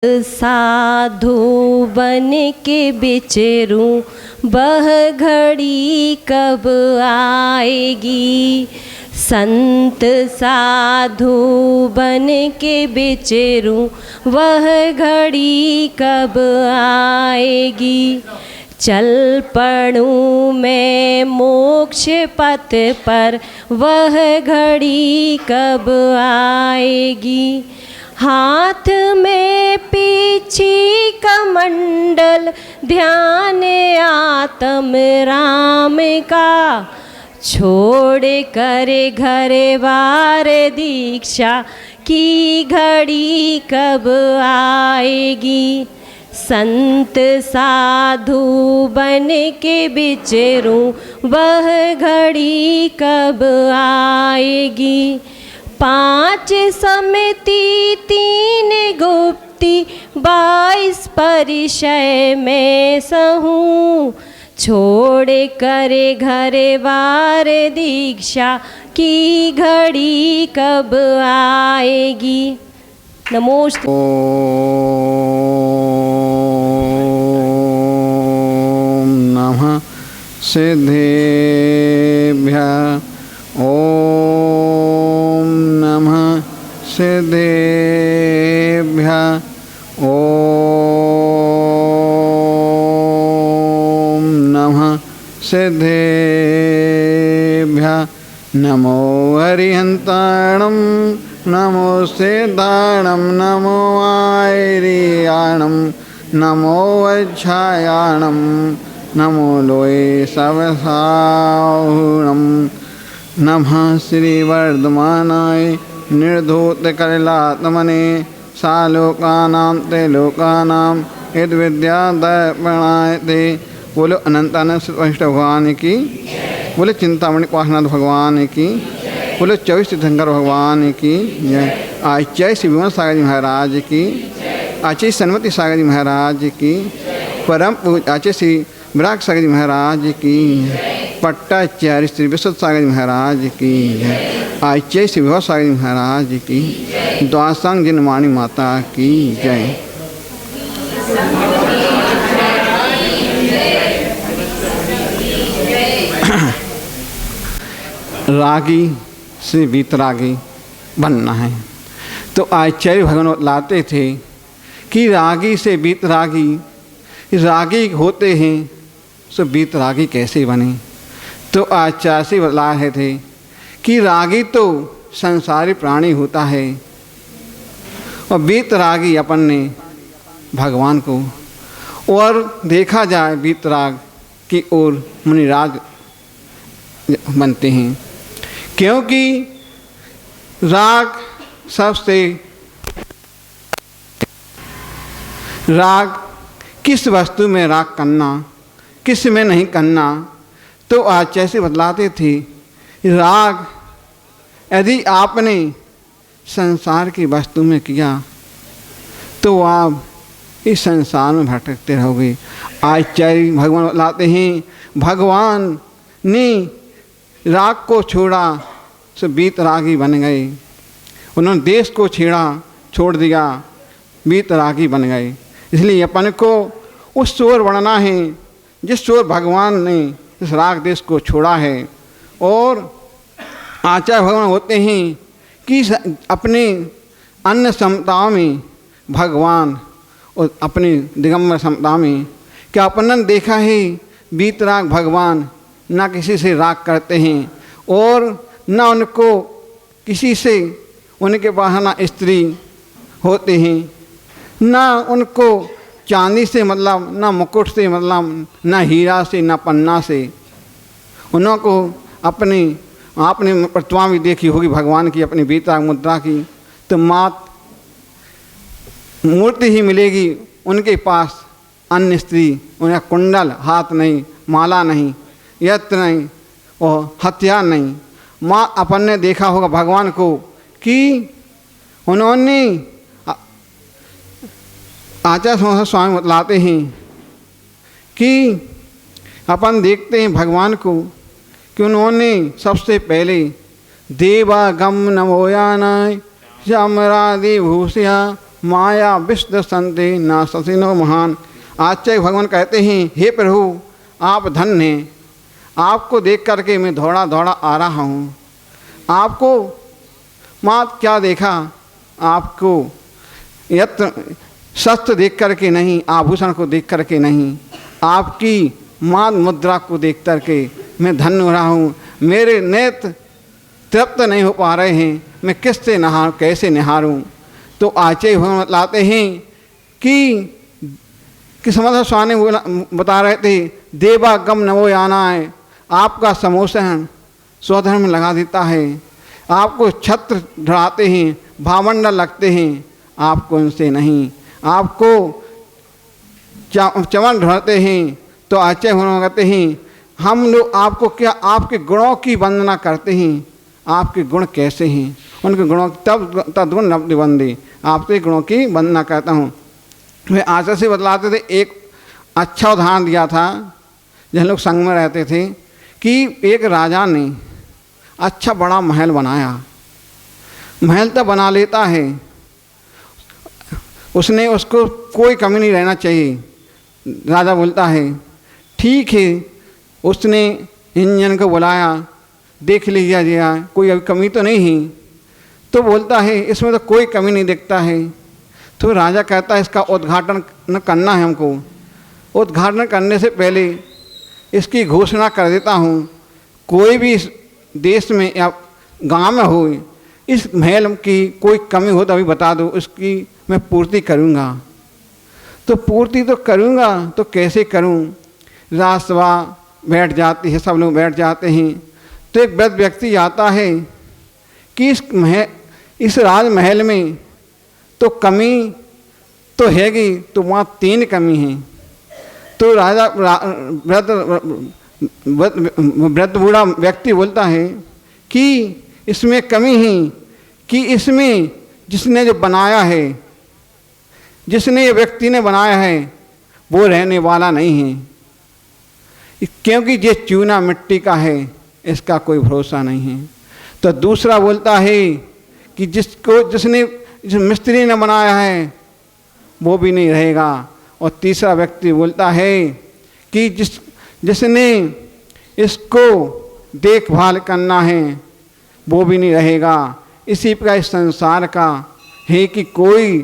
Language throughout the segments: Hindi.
साधु बन के बिचरूं, वह घड़ी कब आएगी। संत साधु बन के बिचरूं, वह घड़ी कब आएगी। चल पड़ूं मैं मोक्ष पथ पर, वह घड़ी कब आएगी। हाथ में पीछी कमंडल, ध्यान आत्म राम का, छोड़ करे घर बार दीक्षा की घड़ी कब आएगी। संत साधु बन के बिचरूं, वह घड़ी कब आएगी। 5 समति 3 गुप्ति 22 परिचय में सहूं, छोड़ करे घर बार दीक्षा की घड़ी कब आएगी। नमोस्तु। ओम नमः सिद्धेभ्यः। ओम नमः सिद्धेभ्यः। ओम नमः सिद्धेभ्यः। नमो हरिहन्ताणं, नमो सिद्धाणं, नमो आयर्याणं, नमो वज्झायाणं, नमो लोये सवसाहुणं। नमः श्रीवर्धमानाय निर्धूतकलिलात्मने, सालोकानां ते लोकानां यद्विद्यादर्पणाय ते। बोलो अनंतानंद वशिष्ठ भगवान की, बोलो चिंतामणि पार्श्वनाथ भगवान की, बोलो 24 तीर्थंकर भगवान की जय। आचार्य श्री विमल सागर जी महाराज की, आचार्य सन्मति सागर जी महाराज की, परम पूज्य आचार्य श्री विराग सागर जी महाराज की, पट्टाचार्य श्री विश्व सागर जी महाराज की जय। आचार्य श्री विभव सागर जी महाराज की, द्वासांग जिनवाणी माता की जय। रागी से वीतरागी बनना है तो आचार्य भगवान लाते थे कि रागी से वीतरागी, रागी होते हैं तो वीतरागी कैसे बने। तो आचार्य से बतला रहे थे कि रागी तो संसारी प्राणी होता है और वीतरागी अपन ने भगवान को। और देखा जाए वीतराग की ओर मुनिराज बनते हैं, क्योंकि राग सबसे राग किस वस्तु में राग करना, किस में नहीं करना। तो आचार्य से बतलाते थे राग यदि आपने संसार की वस्तु में किया तो आप इस संसार में भटकते रहोगे। आचार्य भगवान बतलाते हैं भगवान ने राग को छोड़ा तो वीतरागी बन गए। उन्होंने देश को छोड़ दिया, वीतरागी बन गए। इसलिए अपन को उस ओर बढ़ना है जिस ओर भगवान ने इस राग देश को छोड़ा है। और आचार्य भगवान होते हैं कि अपने अन्य समताओं में भगवान और अपने दिगंबर समता में क्या अपन देखा है वीतराग भगवान ना किसी से राग करते हैं और ना उनको किसी से, उनके पास ना स्त्री होते हैं, ना उनको चांदी से मतलब, ना मुकुट से मतलब, ना हीरा से, ना पन्ना से। उनको आपने प्रतिमा भी देखी होगी भगवान की, अपनी वीतराग मुद्रा की, तो मात मूर्ति ही मिलेगी उनके पास। अन्य स्त्री उनका कुंडल हाथ नहीं, माला नहीं, यत्र नहीं और हथियार नहीं। माँ अपन ने देखा होगा भगवान को कि उन्होंने आचार्य स्वामी बतलाते हैं कि अपन देखते हैं भगवान को कि उन्होंने सबसे पहले देवागम नमोयानाय श्यामरादि भूषया माया विश्व संते ना ससिनो महान। आचार्य भगवान कहते हैं, हे प्रभु आप धन्य हैं, आपको देख करके मैं दौड़ा दौड़ा आ रहा हूँ। आपको मात क्या देखा, आपको यत्र शस्त्र देख करके नहीं, आभूषण को देख करके नहीं, आपकी मान मुद्रा को देख करके मैं धन्य हो रहा हूँ। मेरे नेत्र तृप्त नहीं हो पा रहे हैं, मैं किससे नहारूँ, कैसे निहारूँ। तो आचार्य भगवान लाते हैं कि समर्थ स्वामी बता रहे थे, देवागम नवो याना है, आपका समोसन स्वधर्म लगा देता है, आपको छत्र ढराते हैं, भावंडल लगते हैं, आपको उनसे नहीं, आपको चमन ढराते हैं। तो आचार्य भगवान कहते हैं, हम लोग आपको क्या, आपके गुणों की वंदना करते हैं, आपके गुण कैसे हैं, उनके गुणों तब तदगुण नब्द वंदे, आपके गुणों की वंदना करता हूँ। वे आचार्य से बतलाते थे, एक अच्छा उदाहरण दिया था जहाँ लोग संग में रहते थे कि एक राजा ने अच्छा बड़ा महल बनाया। महल तो बना लेता है, उसने उसको कोई कमी नहीं रहना चाहिए। राजा बोलता है ठीक है, उसने इंजन को बुलाया, देख लिया गया कोई अभी कमी तो नहीं है, तो बोलता है इसमें तो कोई कमी नहीं दिखता है। तो राजा कहता है इसका उद्घाटन करना है हमको, उद्घाटन करने से पहले इसकी घोषणा कर देता हूँ, कोई भी इस देश में या गांव में हो इस महल की कोई कमी हो तो अभी बता दो, उसकी मैं पूर्ति करूँगा। तो पूर्ति तो करूँगा तो कैसे करूँ। राजसभा बैठ जाती है, सब लोग बैठ जाते हैं। तो एक वृद्ध व्यक्ति आता है कि इस राजमहल में तो कमी तो हैगी, तो वहाँ 3 कमी हैं। तो राजा वृद्ध बूढ़ा व्यक्ति बोलता है कि इसमें कमी है कि इसमें जिसने जो बनाया है, जिसने ये व्यक्ति ने बनाया है वो रहने वाला नहीं है, क्योंकि ये चूना मिट्टी का है, इसका कोई भरोसा नहीं है। तो दूसरा बोलता है कि जिस मिस्त्री ने बनाया है वो भी नहीं रहेगा। और तीसरा व्यक्ति बोलता है कि जिसने इसको देखभाल करना है वो भी नहीं रहेगा। इसी प्रकार इस संसार का है कि कोई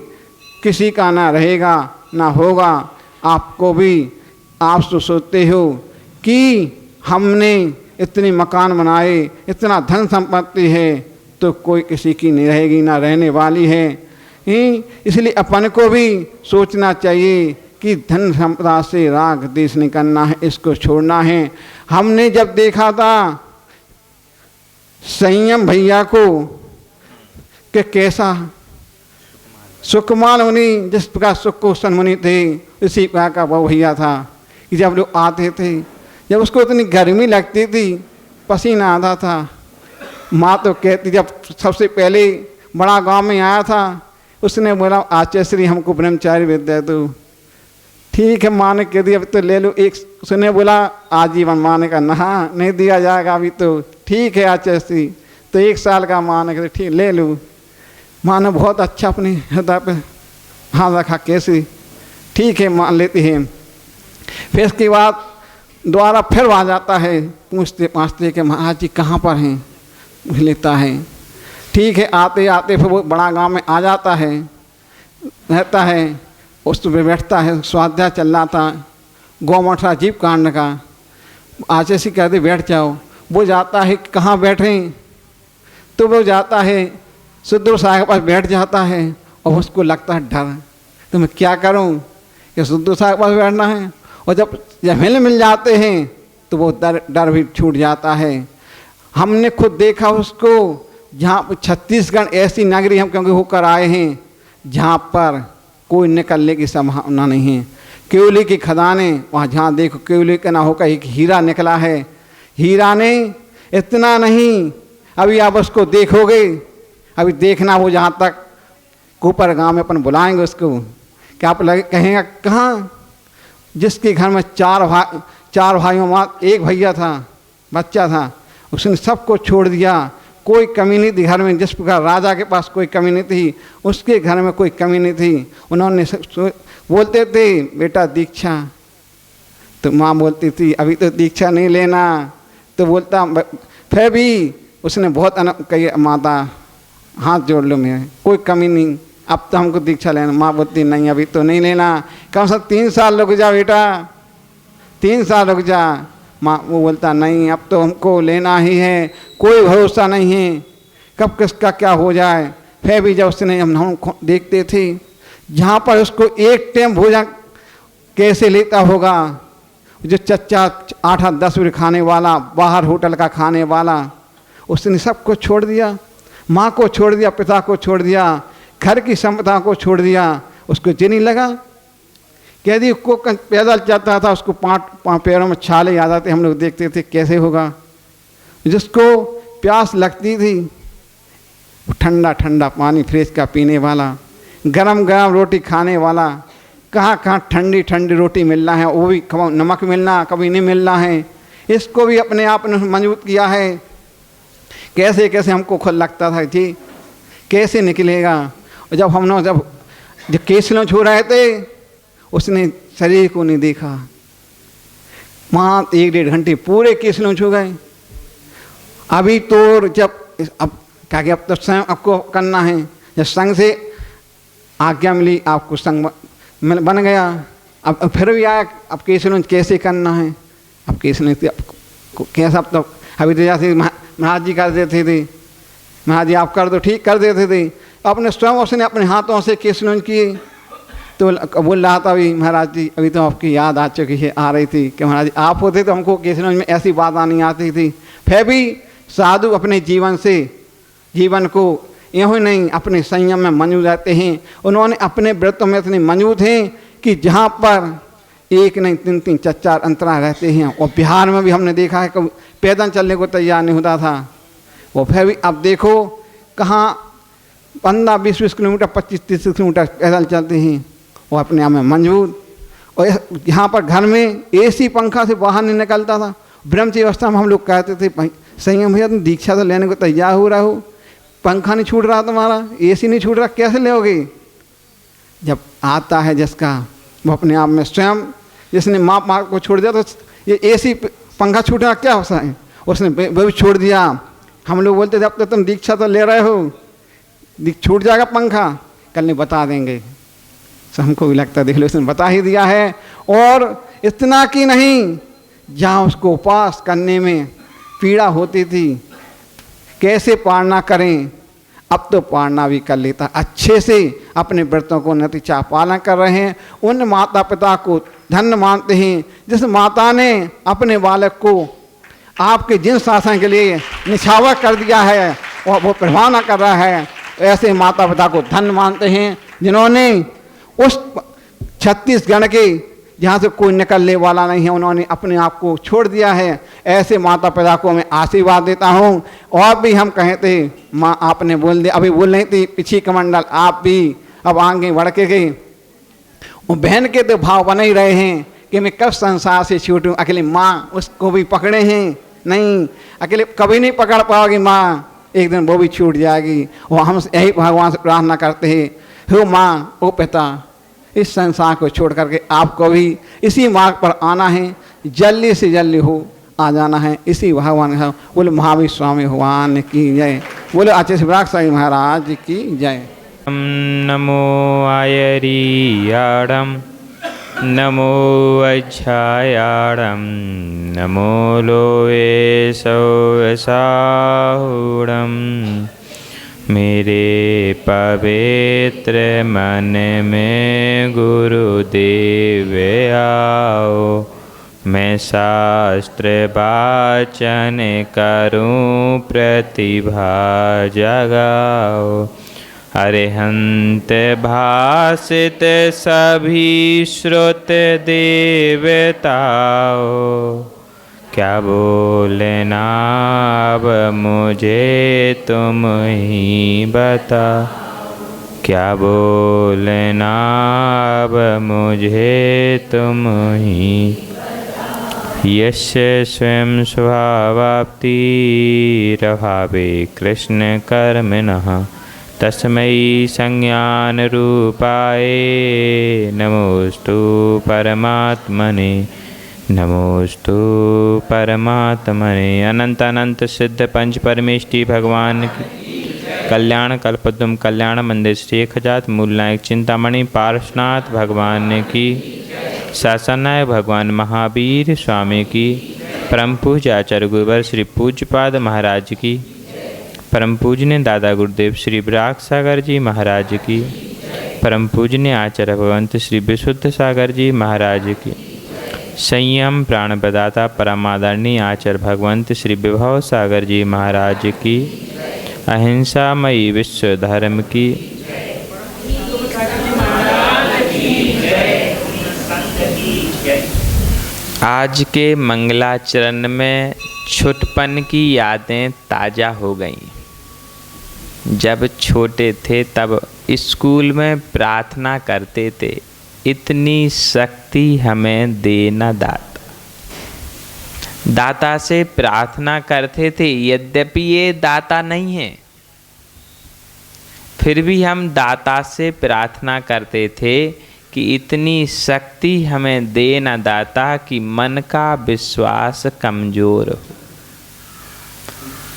किसी का ना रहेगा ना होगा। आपको भी आप तो सोचते हो कि हमने इतने मकान बनाए, इतना धन संपत्ति है, तो कोई किसी की नहीं रहेगी, ना रहने वाली है। इसलिए अपन को भी सोचना चाहिए कि धन संपदा से राग देश नहीं करना है, इसको छोड़ना है। हमने जब देखा था संयम भैया को कि कैसा सुकुमार मुनि, जिस प्रकार सुखोसन मुनि थे, इसी प्रकार का वो भैया था कि जब लोग आते थे, जब उसको इतनी गर्मी लगती थी, पसीना आता था, माँ तो कहती, जब सबसे पहले बड़ा गांव में आया था उसने बोला आचार्य श्री हमको ब्रह्मचारी विद्या दो। ठीक है माँ ने कह दिया अब तो ले लो। एक उसने बोला आजीवन, माँ ने कहा ना नहीं दिया जाएगा अभी तो। ठीक है आचार्य श्री, तो 1 साल का माँ ने कहा ठीक ले लो। माँ ने बहुत अच्छा अपने हृदय पे हाथ रखा, कैसे ठीक है मान लेती है। फिर इसके बाद दोबारा फिर वहाँ जाता है, पूछते पाछते कि महाराज जी कहाँ पर हैं, लेता है। ठीक है आते आते फिर वो बड़ा गांव में आ जाता है, रहता है, उस पर बैठता है, स्वाध्याय चल रहा था गौ मठा जीव कांड का। आचार्य से कहते बैठ जाओ। वो जाता है कहाँ बैठें, तो वो जाता है सुदूर साहब के पास बैठ जाता है और उसको लगता है डर, तो मैं क्या करूं कि सुदूर साहब के पास बैठना है। और जब मिल जाते हैं तो वो डर भी छूट जाता है। हमने खुद देखा उसको, जहाँ छत्तीसगढ़ ऐसी नगरी हम क्योंकि होकर आए हैं जहाँ पर कोई निकलने की संभावना नहीं है। केवली की खदाने, वहाँ जहाँ देखो केवली का ना होकर एक हीरा निकला है। हीरा ने इतना नहीं, अभी आप उसको देखोगे, अभी देखना वो जहाँ तक ऊपर गांव में अपन बुलाएंगे उसको, क्या आप कहेंगे कहाँ, जिसके घर में 4 भाइयों में एक भैया था, बच्चा था, उसने सबको छोड़ दिया, कोई कमी नहीं थी घर में। जिस प्रकार राजा के पास कोई कमी नहीं थी, उसके घर में कोई कमी नहीं थी। उन्होंने बोलते थे बेटा दीक्षा, तो माँ बोलती थी अभी तो दीक्षा नहीं लेना, तो बोलता फिर भी उसने बहुत कही माता हाथ जोड़ लो, मेरे कोई कमी नहीं, अब तो हमको दीक्षा लेना। माँ बोलती नहीं अभी तो नहीं लेना, कम से कम 3 साल रुक जा बेटा, 3 साल रुक जा। माँ वो बोलता नहीं अब तो हमको लेना ही है, कोई भरोसा नहीं है कब किसका क्या हो जाए। फिर भी जब उसने हम देखते थे जहाँ पर उसको एक टाइम भोजन कैसे लेता होगा, जो चच्चा 8-10 रुपये खाने वाला, बाहर होटल का खाने वाला, उसने सब कुछ छोड़ दिया, माँ को छोड़ दिया, पिता को छोड़ दिया, घर की संपदा को छोड़ दिया। उसको जी नहीं लगा। कह दी को पैदल चलता था, उसको 5 पैरों में छाले आ जाते, हम लोग देखते थे कैसे होगा। जिसको प्यास लगती थी ठंडा ठंडा पानी फ्रिज का पीने वाला, गरम गरम रोटी खाने वाला, कहाँ कहाँ ठंडी ठंडी रोटी मिलना है, वो भी नमक मिलना कभी नहीं मिलना है। इसको भी अपने आप ने मजबूत किया है। कैसे कैसे हमको खुद लगता था जी कैसे निकलेगा। और जब केसलों छू रहे थे उसने शरीर को नहीं देखा, वहाँ 1-1.5 घंटे पूरे केसलों छू गए। अभी तो जब अब क्या कि अब तो स्वयं आपको करना है, जब संघ से आज्ञा मिली आपको संघ बन गया। अब फिर भी आया अब केसलों कैसे करना है, अब केसलों कैसा, अब तो अभी तो जैसे महाराज जी कर देते थे, महाराज जी आप कर दो ठीक कर देते थे, अपने स्वयं उसने अपने हाथों से केसलों किए। तो बोल रहा था अभी महाराज जी अभी तो आपकी याद आ चुकी है, आ रही थी कि महाराज जी आप होते तो हमको केसलों में ऐसी बात नहीं आती थी। फिर भी साधु अपने जीवन को यूँ नहीं अपने संयम में मौजूद रहते हैं। उन्होंने अपने व्रतों में इतने मौजूद हैं कि जहाँ पर 1 नहीं 3-3 4 अंतरा रहते हैं। और बिहार में भी हमने देखा है कभी पैदल चलने को तैयार नहीं होता था वो, फिर भी अब देखो कहाँ 15-20 किलोमीटर 25-30 किलोमीटर पैदल चलते हैं, वो अपने आप में मौजूद। और यहाँ पर घर में AC पंखा से बाहर नहीं निकलता था। ब्रह्मचर्य अवस्था में हम लोग कहते थे भाई संयम भैया तुम दीक्षा तो लेने को तैयार हो रहा हो, पंखा नहीं छूट रहा तुम्हारा, AC नहीं छूट रहा, कैसे लोगे। जब आता है जिसका वो अपने आप में स्वयं, जिसने माँ को छोड़ दिया तो ये AC पंखा छूटना क्या होता है, उसने वो भी छोड़ दिया। हम लोग बोलते थे अब तो तुम दीक्षा तो ले रहे हो, छूट जाएगा पंखा, कल नहीं बता देंगे। तो हमको भी लगता देख लो उसने बता ही दिया है। और इतना कि नहीं, जहाँ उसको उपास करने में पीड़ा होती थी कैसे पालना करें, अब तो पालना भी कर लेता, अच्छे से अपने व्रतों को नतीजा पालन कर रहे हैं। उन माता पिता को धन्य मानते हैं जिस माता ने अपने बालक को आपके जिन शासन के लिए निछावर कर दिया है और वो प्रभावना कर रहा है। ऐसे माता पिता को धन्य मानते हैं जिन्होंने उस छत्तीसगढ़ के जहाँ से कोई निकलने वाला नहीं है, उन्होंने अपने आप को छोड़ दिया है। ऐसे माता पिता को मैं आशीर्वाद देता हूँ। और भी हम कहे थे माँ आपने बोल दिया, अभी बोल रही थी पिछी कमंडल, आप भी अब आगे बढ़ के गए। बहन के तो भाव बन ही रहे हैं कि मैं कब संसार से छूटूँ। अकेले माँ उसको भी पकड़े हैं, नहीं अकेले कभी नहीं पकड़ पाओगी माँ, एक दिन वो भी छूट जाएगी। और हम यही भगवान से प्रार्थना करते हैं, हो माँ ओ पिता, इस संसार को छोड़ करके आपको भी इसी मार्ग पर आना है, जल्दी से जल्दी हो आ जाना है। इसी भगवान का बोले महावीर स्वामी भगवान की जय, बोले आचार्य शिवराज स्वामी महाराज की जय। नमो आयरियाडम नमो अज्छायाडम नमो लोए सौसाहुडम। मेरे पवित्र मन में गुरुदेव आओ, मैं शास्त्र वाचन करूं प्रतिभा जगाओ। अरिहंत भासित सभी श्रुत देवताओ, क्या बोलना अब मुझे तुम ही बता, क्या बोलना अब मुझे तुम ही। यस्य स्वयं स्वभावाप्तिरभावे कृष्णकर्मिणः तस्मै संज्ञानरूपाय नमोस्तु परमात्मने नमोस्तु परमात्मने। अनंत अनंत सिद्ध पंच परमेष्टि भगवान की कल्याण कल्पद्रुम कल्याण मंदिर श्री 1000 मूलनायक चिंतामणि पार्श्वनाथ भगवान की शासनायक भगवान महावीर स्वामी की परम पूज्य आचार्य गुरुवर श्री पूज्यपाद महाराज की परम पूजनीय दादा गुरुदेव श्री विराग सागर जी महाराज की परम पूजनीय आचार्य भगवंत श्री विशुद्ध सागर जी महाराज की संयम प्राण प्रदाता परमादरणीय आचार्य भगवंत श्री विभव सागर जी महाराज की अहिंसामयी विश्व धर्म की आज के मंगलाचरण में छुटपन की यादें ताज़ा हो गईं। जब छोटे थे तब स्कूल में प्रार्थना करते थे, इतनी शक्ति हमें देना दाता। दाता से प्रार्थना करते थे, यद्यपि ये दाता नहीं है, फिर भी हम दाता से प्रार्थना करते थे कि इतनी शक्ति हमें देना दाता कि मन का विश्वास कमजोर हो।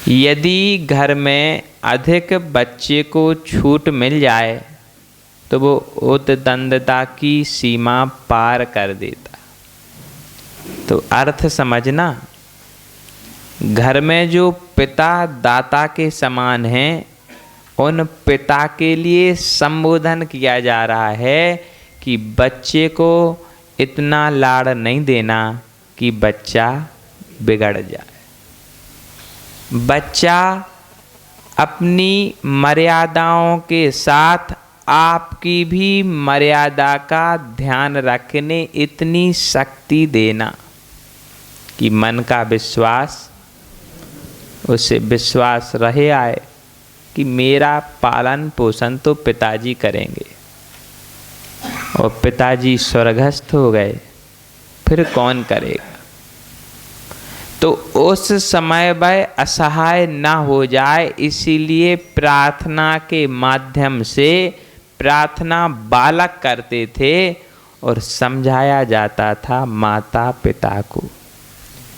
यदि घर में अधिक बच्चे को छूट मिल जाए तो वो उद्दंडता की सीमा पार कर देता। तो अर्थ समझना, घर में जो पिता दाता के समान हैं, उन पिता के लिए संबोधन किया जा रहा है कि बच्चे को इतना लाड़ नहीं देना कि बच्चा बिगड़ जाए। बच्चा अपनी मर्यादाओं के साथ आपकी भी मर्यादा का ध्यान रखने इतनी शक्ति देना कि मन का विश्वास, उसे विश्वास रहे आए कि मेरा पालन पोषण तो पिताजी करेंगे, और पिताजी स्वर्गस्थ हो गए, फिर कौन करेगा। तो उस समय वह असहाय ना हो जाए, इसीलिए प्रार्थना के माध्यम से प्रार्थना बालक करते थे और समझाया जाता था माता पिता को।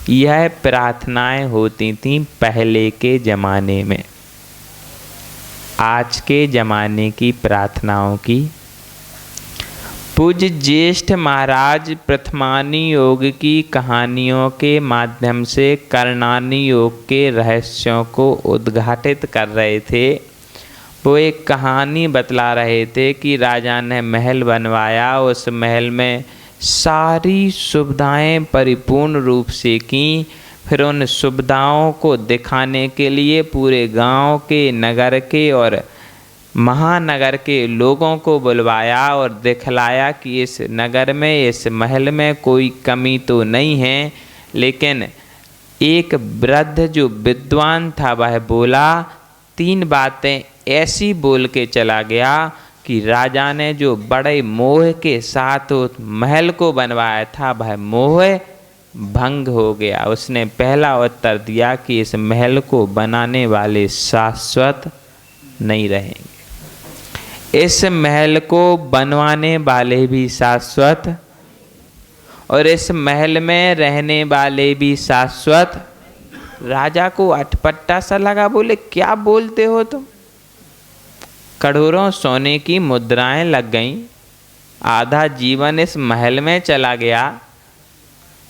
यह प्रार्थनाएं होती थीं पहले के ज़माने में। आज के ज़माने की प्रार्थनाओं की पूज्य ज्येष्ठ महाराज प्रथमानी योग की कहानियों के माध्यम से करणानी योग के रहस्यों को उद्घाटित कर रहे थे। वो एक कहानी बतला रहे थे कि राजा ने महल बनवाया, उस महल में सारी सुविधाएं परिपूर्ण रूप से की। फिर उन सुविधाओं को दिखाने के लिए पूरे गांव के, नगर के और महानगर के लोगों को बुलवाया और दिखलाया कि इस नगर में, इस महल में कोई कमी तो नहीं है। लेकिन एक वृद्ध जो विद्वान था वह बोला, 3 बातें ऐसी बोल के चला गया कि राजा ने जो बड़े मोह के साथ उस महल को बनवाया था वह मोह भंग हो गया। उसने पहला उत्तर दिया कि इस महल को बनाने वाले शाश्वत नहीं रहेंगे, इस महल को बनवाने वाले भी शाश्वत और इस महल में रहने वाले भी शाश्वत। राजा को अटपटा सा लगा, बोले क्या बोलते हो तुम? करोड़ों सोने की मुद्राएं लग गईं, आधा जीवन इस महल में चला गया,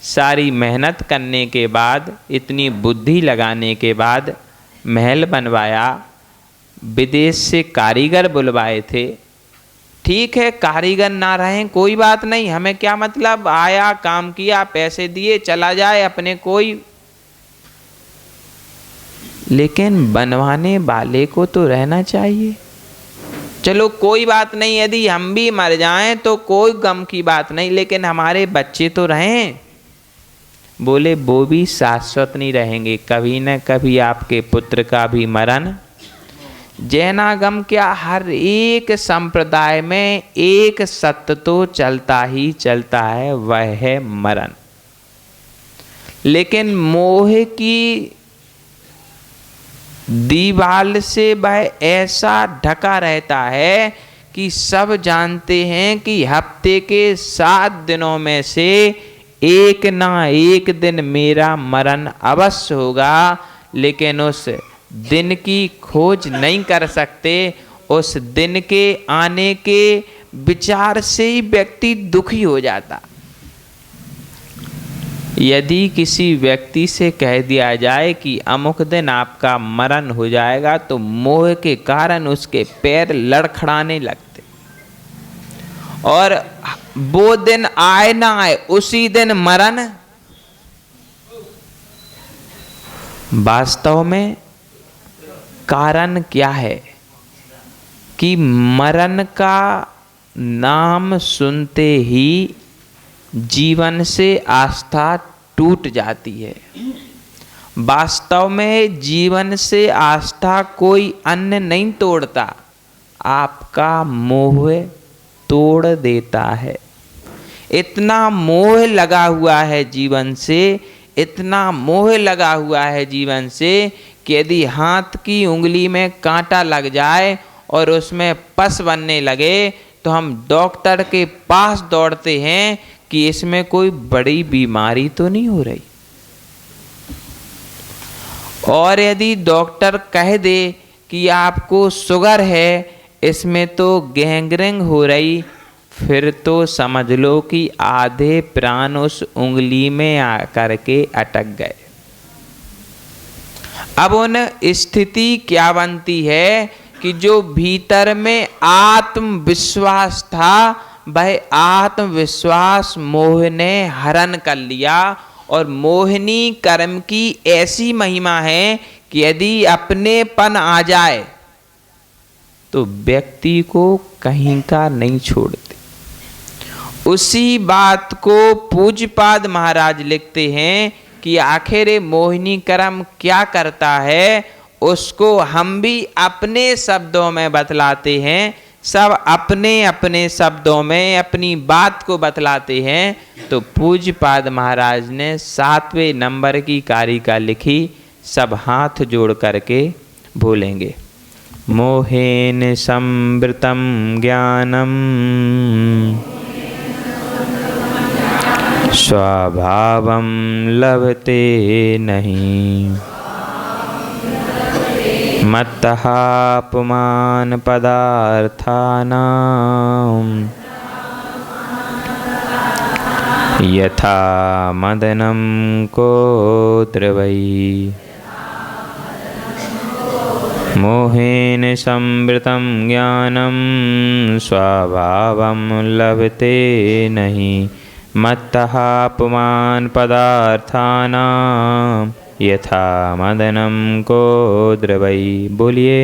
सारी मेहनत करने के बाद, इतनी बुद्धि लगाने के बाद महल बनवाया, विदेश से कारीगर बुलवाए थे। ठीक है, कारीगर ना रहें कोई बात नहीं, हमें क्या मतलब, आया काम किया पैसे दिए चला जाए अपने कोई, लेकिन बनवाने वाले को तो रहना चाहिए। चलो कोई बात नहीं, यदि हम भी मर जाएं तो कोई गम की बात नहीं, लेकिन हमारे बच्चे तो रहें। बोले वो भी शाश्वत नहीं रहेंगे, कभी न कभी आपके पुत्र का भी मरण। जैनागम क्या, हर एक संप्रदाय में एक सत्य तो चलता ही चलता है, वह है मरण। लेकिन मोह की दीवाल से वह ऐसा ढका रहता है कि सब जानते हैं कि हफ्ते के 7 दिनों में से एक ना एक दिन मेरा मरण अवश्य होगा, लेकिन उस दिन की खोज नहीं कर सकते। उस दिन के आने के विचार से ही व्यक्ति दुखी हो जाता। यदि किसी व्यक्ति से कह दिया जाए कि अमुक दिन आपका मरण हो जाएगा, तो मोह के कारण उसके पैर लड़खड़ाने लगते, और वो दिन आए ना आए उसी दिन मरण। वास्तव में कारण क्या है कि मरण का नाम सुनते ही जीवन से आस्था टूट जाती है। वास्तव में जीवन से आस्था कोई अन्य नहीं तोड़ता, आपका मोह तोड़ देता है। इतना मोह लगा हुआ है जीवन से, इतना मोह लगा हुआ है जीवन से कि यदि हाथ की उंगली में कांटा लग जाए और उसमें पस बनने लगे तो हम डॉक्टर के पास दौड़ते हैं कि इसमें कोई बड़ी बीमारी तो नहीं हो रही। और यदि डॉक्टर कह दे कि आपको शुगर है, इसमें तो गैंग्रीन हो रही, फिर तो समझ लो कि आधे प्राण उस उंगली में आकर के अटक गए। अब उन स्थिति क्या बनती है कि जो भीतर में आत्मविश्वास था, वह आत्मविश्वास मोह ने हरण कर लिया। और मोहिनी कर्म की ऐसी महिमा है कि यदि अपनेपन आ जाए तो व्यक्ति को कहीं का नहीं छोड़ते। उसी बात को पूज्यपाद महाराज लिखते हैं कि आखिर ये मोहिनी कर्म क्या करता है, उसको हम भी अपने शब्दों में बतलाते हैं। सब अपने अपने शब्दों में अपनी बात को बतलाते हैं। तो पूज्यपाद महाराज ने 7वें नंबर की कारिका लिखी, सब हाथ जोड़ करके बोलेंगे। मोहेन संवृतम ज्ञानम स्वभावं लभते नहीं, मत्तः पुमान पदार्थानां यथा मदनं कोत्र वै। मोहेन संवृतं ज्ञानं स्वभावं लभते नहीं, मत्तः पुमान पदार्थानां यथा मदनं कोत्र वै। बोलिए।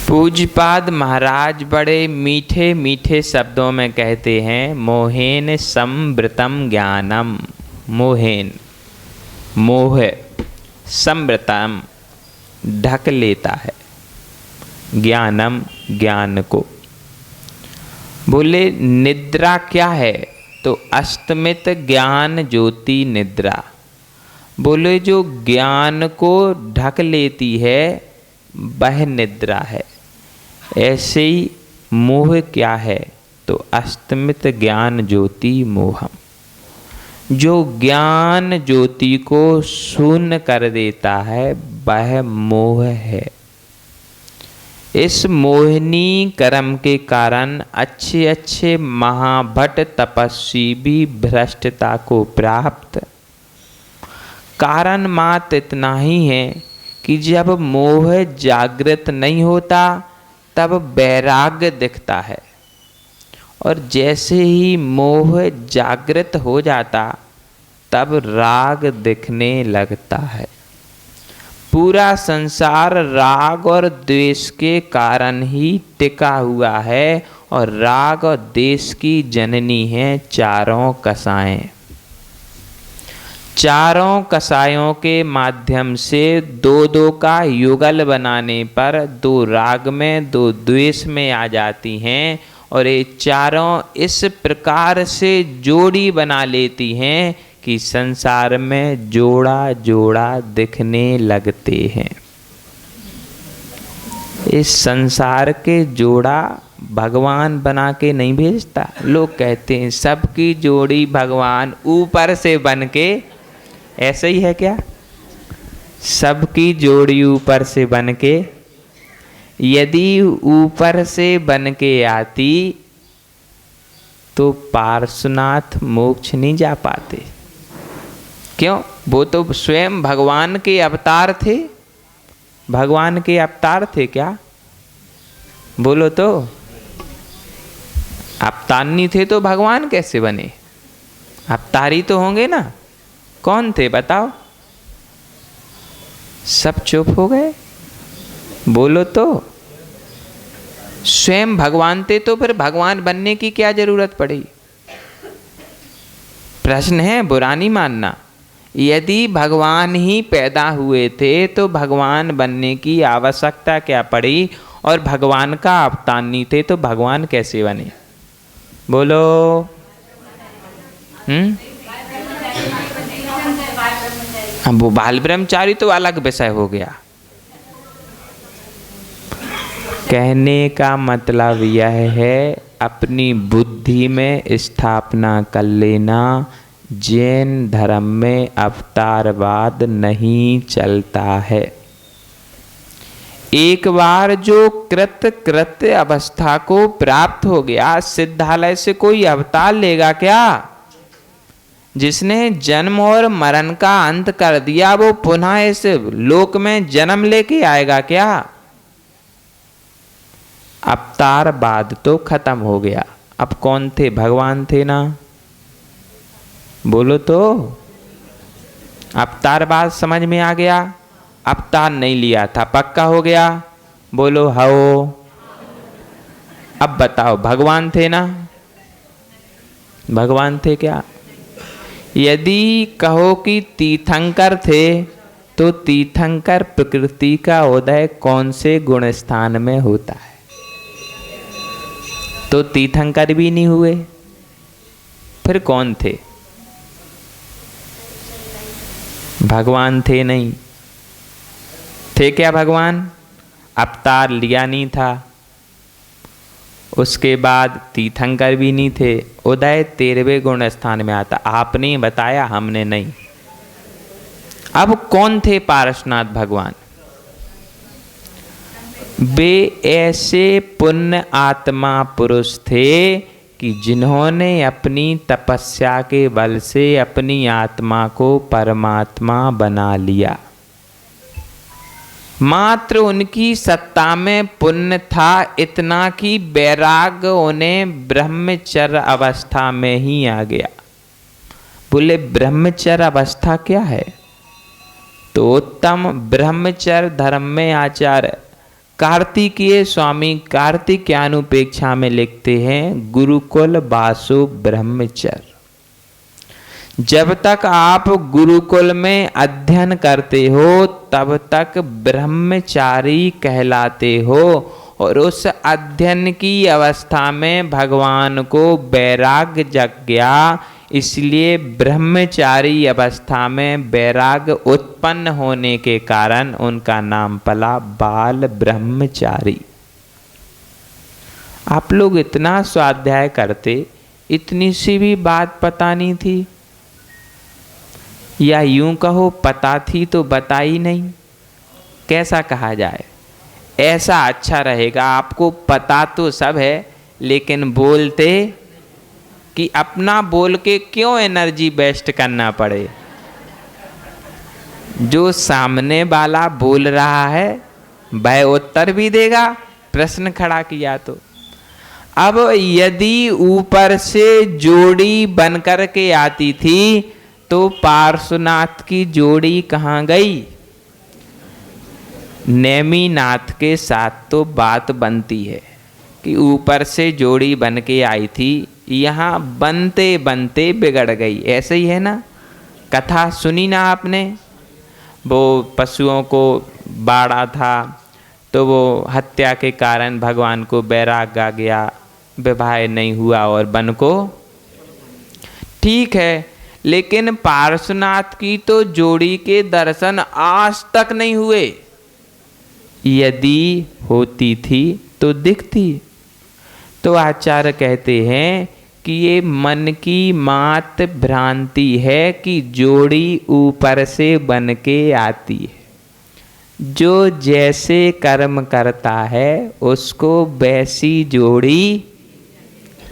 पूज्यपाद महाराज बड़े मीठे मीठे शब्दों में कहते हैं, मोहेन संवृतम ज्ञानम। मोहेन मोह, संवृतम ढक लेता है, ज्ञानम ज्ञान को। बोले निद्रा क्या है, तो अस्तमित ज्ञान ज्योति निद्रा। बोले जो ज्ञान को ढक लेती है वह निद्रा है। ऐसे ही मोह क्या है, तो अस्तमित ज्ञान ज्योति मोहम। जो ज्ञान ज्योति को शून्य कर देता है वह मोह है। इस मोहिनी कर्म के कारण अच्छे अच्छे महाभट तपस्वी भी भ्रष्टता को प्राप्त। कारण मात्र इतना ही है कि जब मोह जागृत नहीं होता तब वैराग्य दिखता है, और जैसे ही मोह जागृत हो जाता तब राग दिखने लगता है। पूरा संसार राग और द्वेष के कारण ही टिका हुआ है, और राग और द्वेष की जननी है चारों कसाएं। चारों कसायों के माध्यम से दो दो का युगल बनाने पर दो राग में दो द्वेष में आ जाती हैं, और ये चारों इस प्रकार से जोड़ी बना लेती हैं कि संसार में जोड़ा जोड़ा दिखने लगते हैं। इस संसार के जोड़ा भगवान बना के नहीं भेजता। लोग कहते हैं सबकी जोड़ी भगवान ऊपर से बन के, ऐसे ही है क्या? सबकी जोड़ी ऊपर से बन के, यदि ऊपर से बन के आती तो पार्श्वनाथ मोक्ष नहीं जा पाते। क्यों? वो तो स्वयं भगवान के अवतार थे। भगवान के अवतार थे क्या? बोलो तो। अवतार नहीं थे तो भगवान कैसे बने? अवतारी तो होंगे ना। कौन थे बताओ? सब चुप हो गए। बोलो तो। स्वयं भगवान थे तो फिर भगवान बनने की क्या जरूरत पड़ी? प्रश्न है, बुरा नहीं मानना। यदि भगवान ही पैदा हुए थे तो भगवान बनने की आवश्यकता क्या पड़ी? और भगवान का अवतार नहीं थे तो भगवान कैसे बने? बोलो। वो बाल ब्रह्मचारी तो अलग विषय हो गया। कहने का मतलब यह है, अपनी बुद्धि में स्थापना कर लेना, जैन धर्म में अवतारवाद नहीं चलता है। एक बार जो कृत्य अवस्था को प्राप्त हो गया, सिद्धालय से कोई अवतार लेगा क्या? जिसने जन्म और मरण का अंत कर दिया वो पुनः इस लोक में जन्म लेके आएगा क्या? अवतारवाद तो खत्म हो गया। अब कौन थे? भगवान थे ना। बोलो तो। अवतारवाद समझ में आ गया? अवतार नहीं लिया था, पक्का हो गया। बोलो हाओ। अब बताओ, भगवान थे ना? भगवान थे क्या? यदि कहो कि तीर्थंकर थे तो तीर्थंकर प्रकृति का उदय कौन से गुण स्थान में होता है? तो तीर्थंकर भी नहीं हुए, फिर कौन थे? भगवान थे नहीं। थे क्या भगवान? अवतार लिया नहीं था। उसके बाद तीर्थंकर भी नहीं थे। उदय 13वें गुण स्थान में आता। आपने बताया, हमने नहीं। अब कौन थे पार्श्वनाथ भगवान? वे ऐसे पुण्य आत्मा पुरुष थे कि जिन्होंने अपनी तपस्या के बल से अपनी आत्मा को परमात्मा बना लिया। मात्र उनकी सत्ता में पुण्य था इतना कि वैराग्य उन्हें ब्रह्मचर्य अवस्था में ही आ गया। बोले ब्रह्मचर्य अवस्था क्या है? तो उत्तम ब्रह्मचर्य धर्म में आचार्य कार्तिकेय स्वामी कार्तिकेयानुपेक्षा में लिखते हैं, गुरुकुल वासो ब्रह्मचर्य। जब तक आप गुरुकुल में अध्ययन करते हो तब तक ब्रह्मचारी कहलाते हो, और उस अध्ययन की अवस्था में भगवान को वैराग्य जग गया। इसलिए ब्रह्मचारी अवस्था में वैराग्य उत्पन्न होने के कारण उनका नाम पला बाल ब्रह्मचारी। आप लोग इतना स्वाध्याय करते, इतनी सी भी बात पता नहीं थी? या यूं कहो पता थी तो बताई नहीं। कैसा कहा जाए? ऐसा अच्छा रहेगा, आपको पता तो सब है लेकिन बोलते कि अपना बोल के क्यों एनर्जी वेस्ट करना पड़े। जो सामने वाला बोल रहा है वह उत्तर भी देगा, प्रश्न खड़ा किया तो। अब यदि ऊपर से जोड़ी बनकर के आती थी तो पार्श्वनाथ की जोड़ी कहाँ गई? नेमिनाथ के साथ तो बात बनती है कि ऊपर से जोड़ी बन के आई थी, यहाँ बनते बनते बिगड़ गई। ऐसे ही है ना? कथा सुनी ना आपने, वो पशुओं को बाड़ा था तो वो हत्या के कारण भगवान को वैराग आ गया, विवाह नहीं हुआ और वन को। ठीक है, लेकिन पार्श्वनाथ की तो जोड़ी के दर्शन आज तक नहीं हुए। यदि होती थी तो दिखती। तो आचार्य कहते हैं कि ये मन की मात भ्रांति है कि जोड़ी ऊपर से बन के आती है। जो जैसे कर्म करता है उसको वैसी जोड़ी।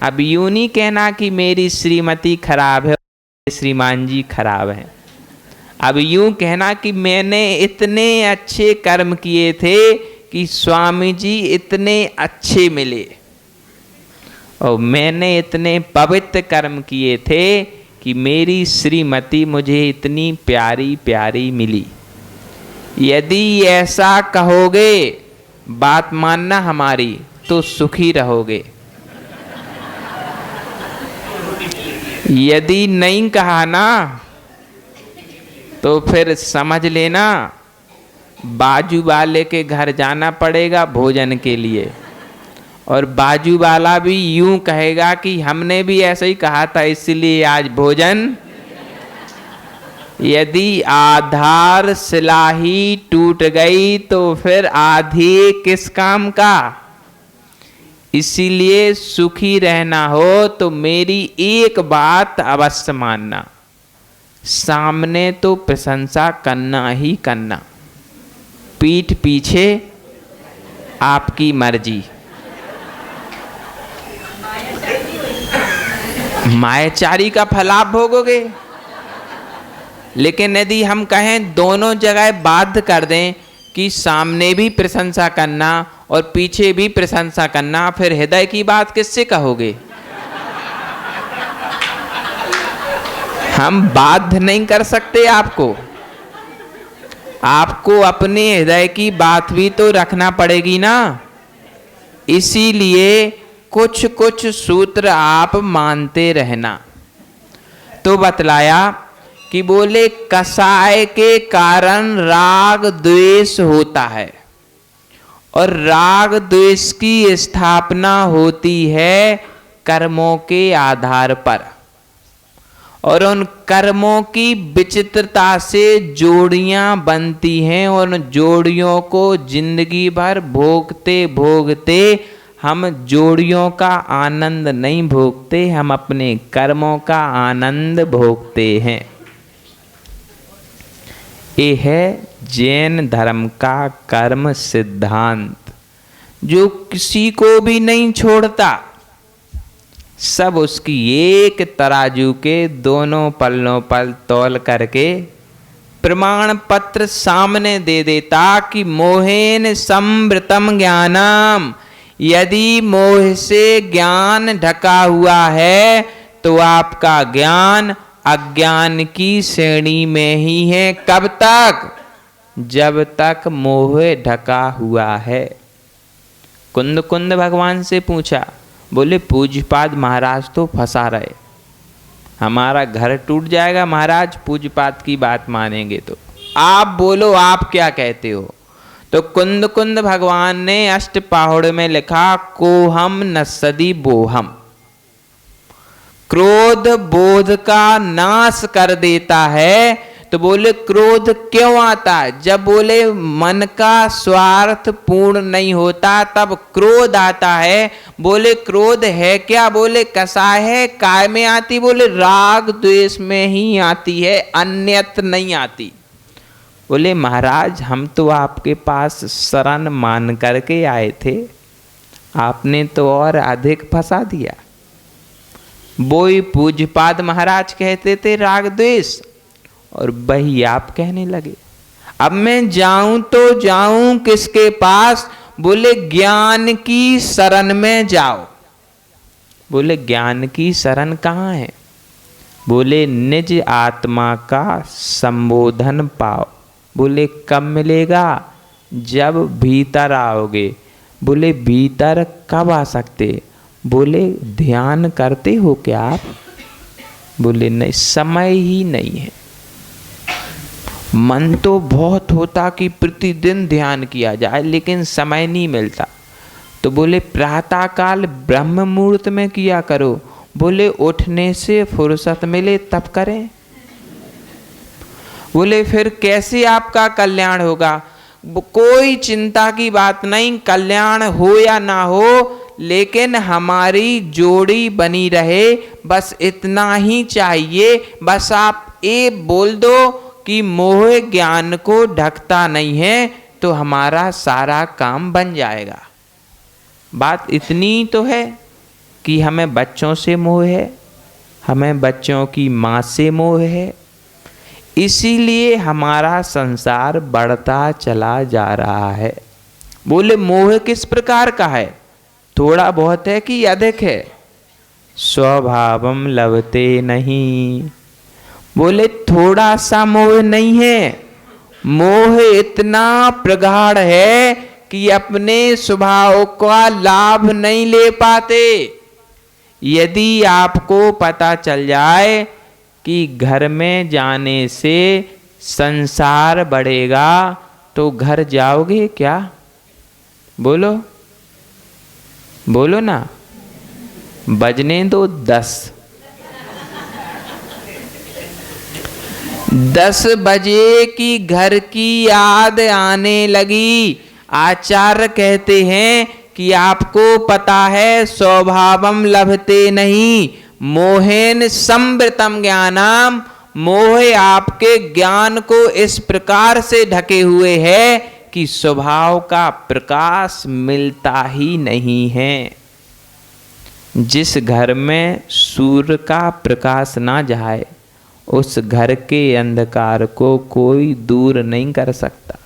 अब यूं नहीं कहना कि मेरी श्रीमती खराब है, श्रीमान जी खराब है। अब यूं कहना कि मैंने इतने अच्छे कर्म किए थे कि स्वामी जी इतने अच्छे मिले, और मैंने इतने पवित्र कर्म किए थे कि मेरी श्रीमती मुझे इतनी प्यारी प्यारी मिली। यदि ऐसा कहोगे, बात मानना हमारी, तो सुखी रहोगे। यदि नहीं कहा ना तो फिर समझ लेना बाजू वाले के घर जाना पड़ेगा भोजन के लिए, और बाजू वाला भी यूं कहेगा कि हमने भी ऐसे ही कहा था इसलिए आज भोजन। यदि आधार शिला ही टूट गई तो फिर आधी किस काम का। इसीलिए सुखी रहना हो तो मेरी एक बात अवश्य मानना, सामने तो प्रशंसा करना ही करना, पीठ पीछे आपकी मर्जी। मायाचारी का फल आप भोगोगे। लेकिन यदि हम कहें दोनों जगह बाध्य कर दें कि सामने भी प्रशंसा करना और पीछे भी प्रशंसा करना, फिर हृदय की बात किससे कहोगे। हम बाध्य नहीं कर सकते आपको, आपको अपने हृदय की बात भी तो रखना पड़ेगी ना। इसीलिए कुछ कुछ सूत्र आप मानते रहना। तो बतलाया कि बोले कसाय के कारण राग द्वेष होता है, और राग द्वेष की स्थापना होती है कर्मों के आधार पर, और उन कर्मों की विचित्रता से जोड़ियां बनती हैं, और उन जोड़ियों को जिंदगी भर भोगते भोगते हम जोड़ियों का आनंद नहीं भोगते, हम अपने कर्मों का आनंद भोगते हैं। ये है जैन धर्म का कर्म सिद्धांत, जो किसी को भी नहीं छोड़ता। सब उसकी एक तराजू के दोनों पल्लों पर तौल करके प्रमाण पत्र सामने दे देता कि मोहेन संवृतम ज्ञानम। यदि मोह से ज्ञान ढका हुआ है तो आपका ज्ञान अज्ञान की श्रेणी में ही है। कब तक? जब तक मोह ढका हुआ है। कुंद कुंद भगवान से पूछा, बोले पूज्यपाद महाराज तो फंसा रहे, हमारा घर टूट जाएगा महाराज पूज्यपाद की बात मानेंगे तो। आप बोलो आप क्या कहते हो। तो कुंद कुंद भगवान ने अष्टपाहुड़ में लिखा, कोहम नसदी बोहम। क्रोध बोध का नाश कर देता है। तो बोले क्रोध क्यों आता है? जब बोले मन का स्वार्थ पूर्ण नहीं होता तब क्रोध आता है। बोले क्रोध है क्या? बोले कसा है, काय में आती? बोले राग द्वेष में ही आती है, अन्यत्र नहीं आती। बोले महाराज हम तो आपके पास शरण मान करके आए थे, आपने तो और अधिक फंसा दिया। वो ही पूज्यपाद महाराज कहते थे राग द्वेष, और वही आप कहने लगे। अब मैं जाऊं तो जाऊं किसके पास? बोले ज्ञान की शरण में जाओ। बोले ज्ञान की शरण कहाँ है? बोले निज आत्मा का संबोधन पाओ। बोले कब मिलेगा? जब भीतर आओगे। बोले भीतर कब आ सकते? बोले ध्यान करते हो क्या आप? बोले नहीं, समय ही नहीं है। मन तो बहुत होता कि प्रतिदिन ध्यान किया जाए, लेकिन समय नहीं मिलता। तो बोले प्रातः काल ब्रह्म मुहूर्त में किया करो। बोले उठने से फुर्सत मिले तब करें। बोले फिर कैसे आपका कल्याण होगा? कोई चिंता की बात नहीं, कल्याण हो या ना हो, लेकिन हमारी जोड़ी बनी रहे, बस इतना ही चाहिए। बस आप ये बोल दो कि मोह ज्ञान को ढकता नहीं है, तो हमारा सारा काम बन जाएगा। बात इतनी तो है कि हमें बच्चों से मोह है, हमें बच्चों की माँ से मोह है, इसीलिए हमारा संसार बढ़ता चला जा रहा है। बोले मोह किस प्रकार का है? थोड़ा बहुत है कि अधिक है? स्वभावम लभते नहीं। बोले थोड़ा सा मोह नहीं है, मोह इतना प्रगाढ़ है कि अपने स्वभाव का लाभ नहीं ले पाते। यदि आपको पता चल जाए कि घर में जाने से संसार बढ़ेगा, तो घर जाओगे क्या? बोलो बोलो ना, बजने दो 10 बजे की घर की याद आने लगी। आचार्य कहते हैं कि आपको पता है स्वभावम लभते नहीं, मोहेन संवृतम ज्ञानम। मोह आपके ज्ञान को इस प्रकार से ढके हुए है कि स्वभाव का प्रकाश मिलता ही नहीं है। जिस घर में सूर्य का प्रकाश ना जाए, उस घर के अंधकार को कोई दूर नहीं कर सकता।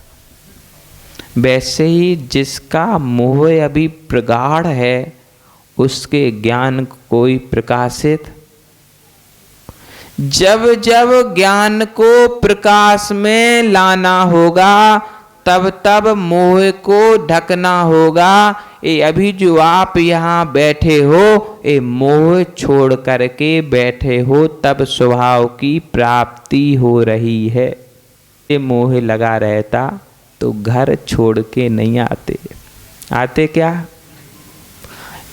वैसे ही जिसका मोह अभी प्रगाढ़ है, उसके ज्ञान कोई प्रकाशित। जब जब ज्ञान को प्रकाश में लाना होगा, तब तब मोह को ढकना होगा। ये अभी जो आप यहाँ बैठे हो, ये मोह छोड़ करके बैठे हो, तब स्वभाव की प्राप्ति हो रही है। ये मोह लगा रहता तो घर छोड़ के नहीं आते। आते क्या?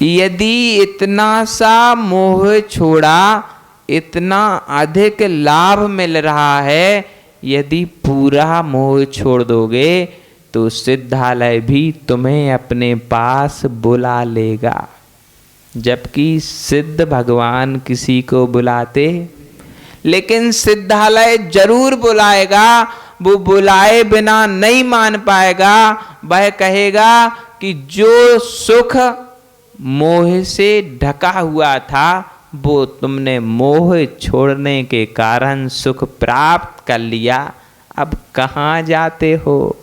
यदि इतना सा मोह छोड़ा, इतना अधिक लाभ मिल रहा है, यदि पूरा मोह छोड़ दोगे तो सिद्धालय भी तुम्हें अपने पास बुला लेगा। जबकि सिद्ध भगवान किसी को बुलाते, लेकिन सिद्धालय जरूर बुलाएगा। वो बुलाए बिना नहीं मान पाएगा। वह कहेगा कि जो सुख मोह से ढका हुआ था, वो तुमने मोह छोड़ने के कारण सुख प्राप्त कर लिया, अब कहाँ जाते हो?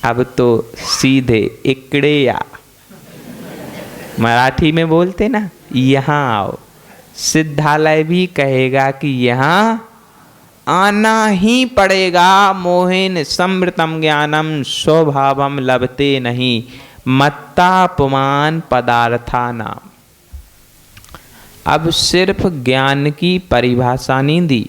अब तो सीधे इकड़े या, मराठी में बोलते ना, यहाँ आओ। सिद्धालय भी कहेगा कि यहाँ आना ही पड़ेगा। मोहेन समृतम ज्ञानम स्वभावम लभते नहीं, मत्ता पुमान पदार्था नाम। अब सिर्फ ज्ञान की परिभाषा नहीं दी,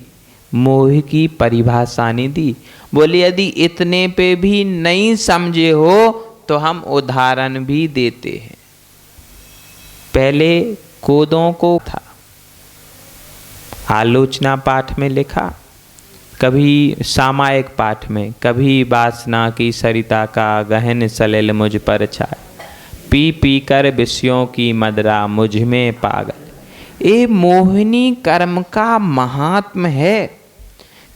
मोह की परिभाषा नहीं दी। बोले यदि इतने पे भी नहीं समझे हो तो हम उदाहरण भी देते हैं। पहले कोदों को था, आलोचना पाठ में लिखा, कभी सामायिक पाठ में, कभी वासना की सरिता का गहन सलिल मुझ पर छाए, पी पी कर विषयों की मदरा मुझ में पागल। ये मोहिनी कर्म का महात्म है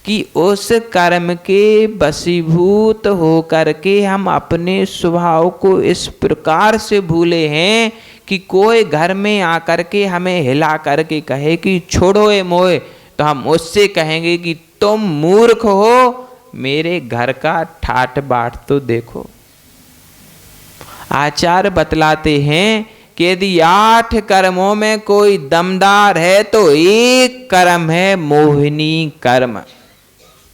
कि उस कर्म के वशीभूत होकर के हम अपने स्वभाव को इस प्रकार से भूले हैं कि कोई घर में आकर के हमें हिला करके कहे कि छोड़ो ये मोह, तो हम उससे कहेंगे कि तुम मूर्ख हो, मेरे घर का ठाट बाट तो देखो। आचार्य बतलाते हैं कि यदि 8 कर्मों में कोई दमदार है तो एक कर्म है मोहिनी कर्म।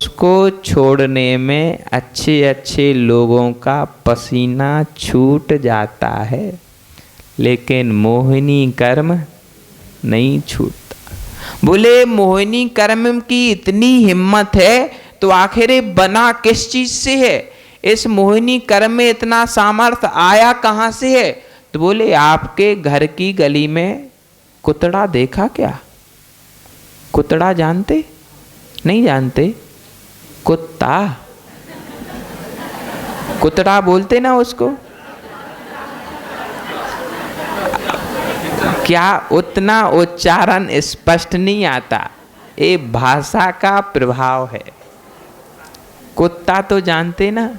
उसको छोड़ने में अच्छे अच्छे लोगों का पसीना छूट जाता है, लेकिन मोहिनी कर्म नहीं छूटता। बोले मोहिनी कर्म की इतनी हिम्मत है तो आखिर ये बना किस चीज से है? इस मोहिनी कर्म में इतना सामर्थ्य आया कहां से है? तो बोले आपके घर की गली में कुतड़ा देखा क्या? कुतड़ा जानते? नहीं जानते? कुत्ता, कुतड़ा बोलते ना उसको। क्या उतना उच्चारण स्पष्ट नहीं आता? ये भाषा का प्रभाव है। कुत्ता तो जानते ना।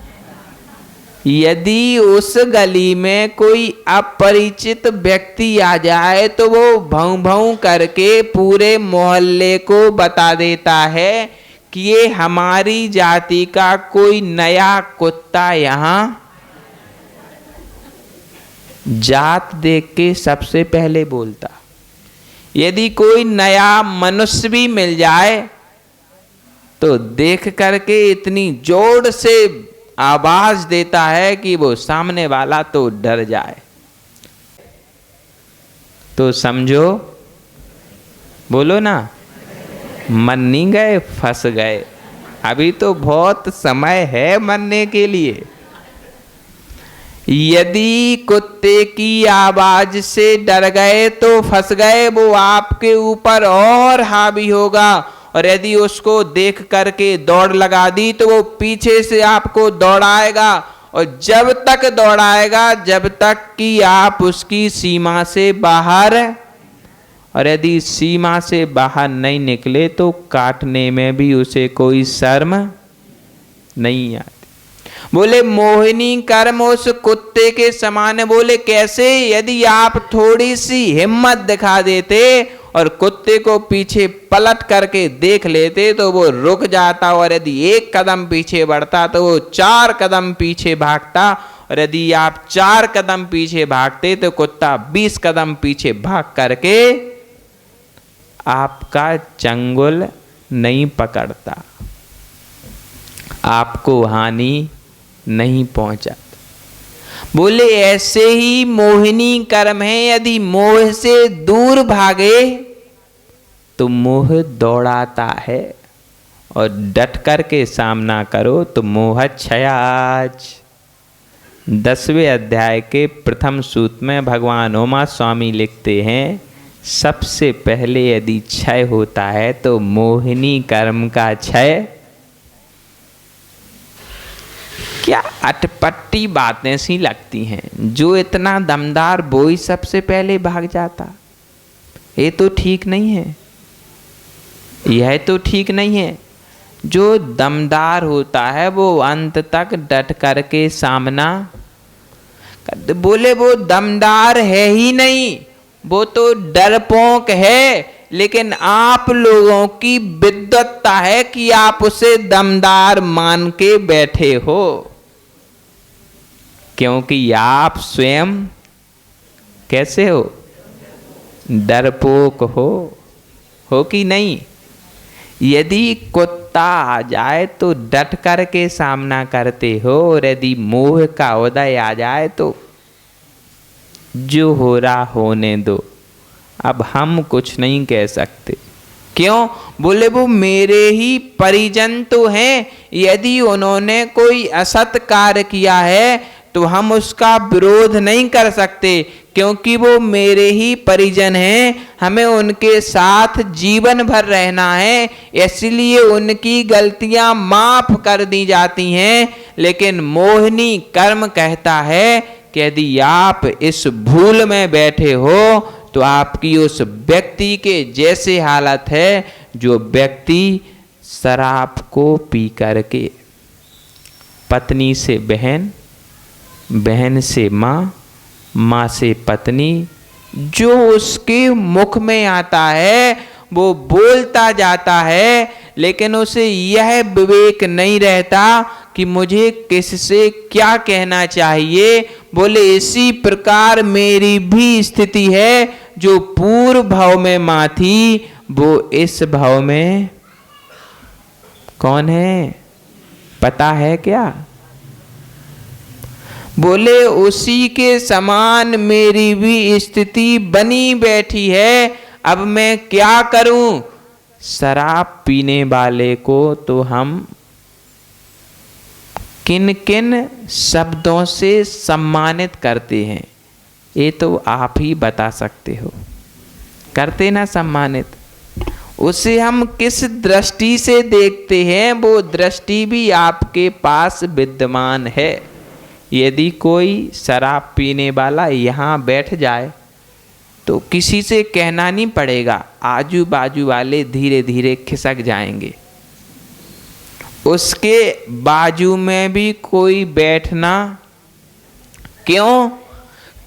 यदि उस गली में कोई अपरिचित व्यक्ति आ जाए तो वो भौं भौं करके पूरे मोहल्ले को बता देता है कि ये हमारी जाति का कोई नया कुत्ता यहाँ। जात देख के सबसे पहले बोलता। यदि कोई नया मनुष्य भी मिल जाए तो देख करके इतनी जोर से आवाज देता है कि वो सामने वाला तो डर जाए। तो समझो, बोलो ना, मन नहीं गए, फंस गए। अभी तो बहुत समय है मरने के लिए। यदि कुत्ते की आवाज से डर गए तो फंस गए, वो आपके ऊपर और हावी होगा। और यदि उसको देख करके दौड़ लगा दी तो वो पीछे से आपको दौड़ाएगा, और जब तक दौड़ाएगा जब तक कि आप उसकी सीमा से बाहर, और यदि सीमा से बाहर नहीं निकले तो काटने में भी उसे कोई शर्म नहीं आती। बोले मोहिनी कर्म उस कुत्ते के समान है। बोले कैसे? यदि आप थोड़ी सी हिम्मत दिखा देते और कुत्ते को पीछे पलट करके देख लेते तो वो रुक जाता, और यदि एक कदम पीछे बढ़ता तो वो 4 कदम पीछे भागता, और यदि आप 4 कदम पीछे भागते तो कुत्ता 20 कदम पीछे भाग करके आपका चंगुल नहीं पकड़ता, आपको हानि नहीं पहुंचाता। बोले ऐसे ही मोहिनी कर्म है। यदि मोह से दूर भागे तो मोह दौड़ाता है, और डट करके सामना करो तो मोह क्षयाज। 10वें अध्याय के प्रथम सूत्र में भगवान उमा स्वामी लिखते हैं, सबसे पहले यदि क्षय होता है तो मोहिनी कर्म का क्षय। क्या अटपटी बातें सी लगती हैं। जो इतना दमदार वो ही सबसे पहले भाग जाता, ये तो ठीक नहीं है, यह तो ठीक नहीं है। जो दमदार होता है वो अंत तक डट करके सामना करते। बोले वो दमदार है ही नहीं, वो तो डरपोक है। लेकिन आप लोगों की विद्वत्ता है कि आप उसे दमदार मान के बैठे हो, क्योंकि आप स्वयं कैसे हो? डरपोक हो कि नहीं? यदि कुत्ता आ जाए तो डट करके सामना करते हो, और यदि मोह का उदय आ जाए तो जो हो रहा होने दो, अब हम कुछ नहीं कह सकते। क्यों? बोले वो मेरे ही परिजन तो हैं। यदि उन्होंने कोई असत कार्य किया है तो हम उसका विरोध नहीं कर सकते, क्योंकि वो मेरे ही परिजन हैं। हमें उनके साथ जीवन भर रहना है, इसलिए उनकी गलतियां माफ कर दी जाती हैं। लेकिन मोहिनी कर्म कहता है कि यदि आप इस भूल में बैठे हो तो आपकी उस व्यक्ति के जैसे हालत है जो व्यक्ति शराब को पी करके पत्नी से बहन, बहन से माँ, माँ से पत्नी, जो उसके मुख में आता है वो बोलता जाता है, लेकिन उसे यह विवेक नहीं रहता कि मुझे किससे क्या कहना चाहिए। बोले इसी प्रकार मेरी भी स्थिति है। जो पूर्व भाव में माँ थी वो इस भाव में कौन है? पता है क्या? बोले उसी के समान मेरी भी स्थिति बनी बैठी है। अब मैं क्या करूं? शराब पीने वाले को तो हम किन किन शब्दों से सम्मानित करते हैं, ये तो आप ही बता सकते हो। करते ना सम्मानित, उसे हम किस दृष्टि से देखते हैं, वो दृष्टि भी आपके पास विद्यमान है। यदि कोई शराब पीने वाला यहाँ बैठ जाए तो किसी से कहना नहीं पड़ेगा, आजू बाजू वाले धीरे धीरे खिसक जाएंगे। उसके बाजू में भी कोई बैठना, क्यों?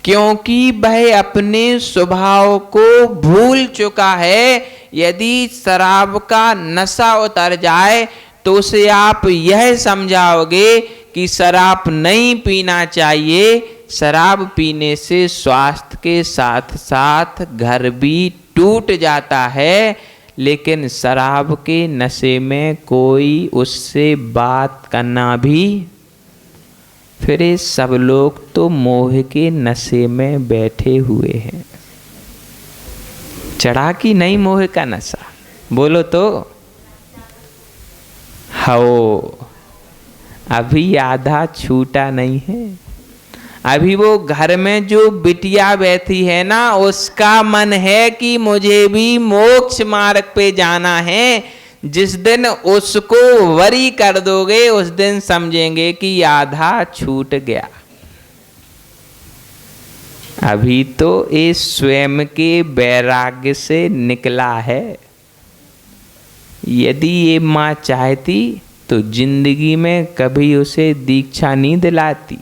क्योंकि वह अपने स्वभाव को भूल चुका है। यदि शराब का नशा उतर जाए तो उसे आप यह समझाओगे कि शराब नहीं पीना चाहिए। शराब पीने से स्वास्थ्य के साथ साथ घर भी टूट जाता है, लेकिन शराब के नशे में कोई उससे बात करना भी, फिर ये सब लोग तो मोह के नशे में बैठे हुए हैं। चढ़ा कि नहीं मोह का नशा? बोलो तो। हो, अभी आधा छूटा नहीं है। अभी वो घर में जो बिटिया बैठी है ना, उसका मन है कि मुझे भी मोक्ष मार्ग पे जाना है। जिस दिन उसको वरी कर दोगे, उस दिन समझेंगे कि आधा छूट गया। अभी तो ये स्वयं के वैराग्य से निकला है। यदि ये माँ चाहती तो जिंदगी में कभी उसे दीक्षा नहीं दिलाती।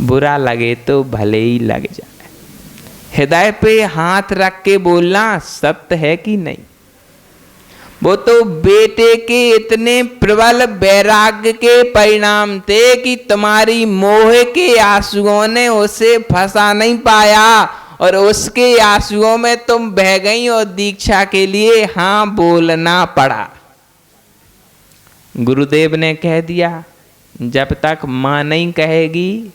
बुरा लगे तो भले ही लग जाए। हृदय पे हाथ रख के बोलना सत्य है कि नहीं? वो तो बेटे के इतने प्रबल वैराग्य के परिणाम थे कि तुम्हारी मोह के आंसुओं ने उसे फंसा नहीं पाया, और उसके आंसुओं में तुम बह गई और दीक्षा के लिए हाँ बोलना पड़ा। गुरुदेव ने कह दिया, जब तक माँ नहीं कहेगी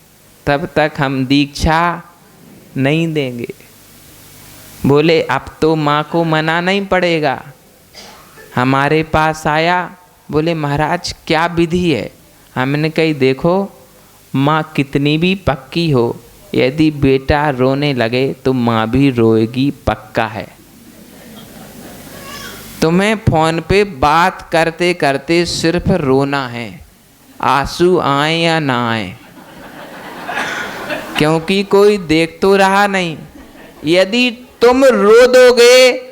तब तक हम दीक्षा नहीं देंगे। बोले अब तो माँ को मनाना ही पड़ेगा। हमारे पास आया, बोले महाराज क्या विधि है? हमने कही देखो, माँ कितनी भी पक्की हो, यदि बेटा रोने लगे तो माँ भी रोएगी, पक्का है। तुम्हें फोन पे बात करते करते सिर्फ रोना है, आंसू आए या ना आए, क्योंकि कोई देख तो रहा नहीं। यदि तुम रो दोगे